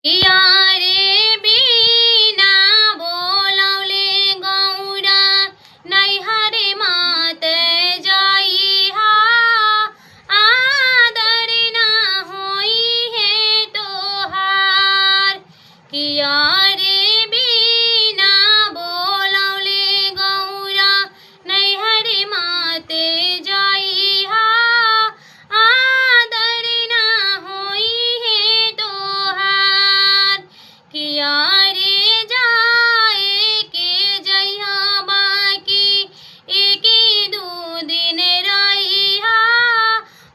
यारे बीना बोलौले गौरा नैहरे मात जाइहा आदर ना होई है तोहार किया रे बीना बोलौले गौरा नैहरे मात जाइहा आदर ना होई है तोहार किया रे जाए के जइहा बाकी एके दू दिन रहिहा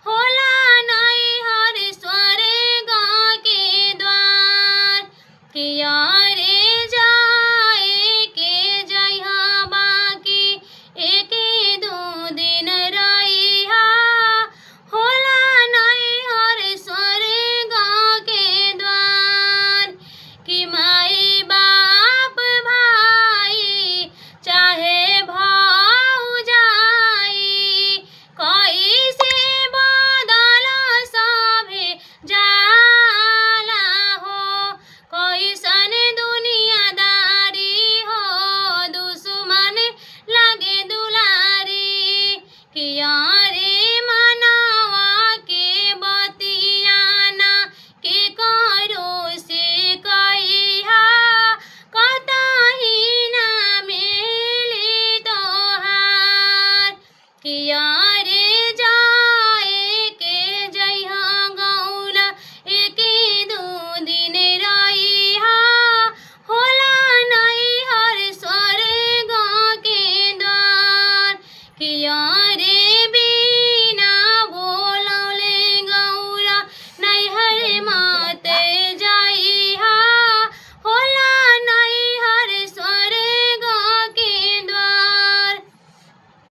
होला नैहर स्वर्ग के द्वार किया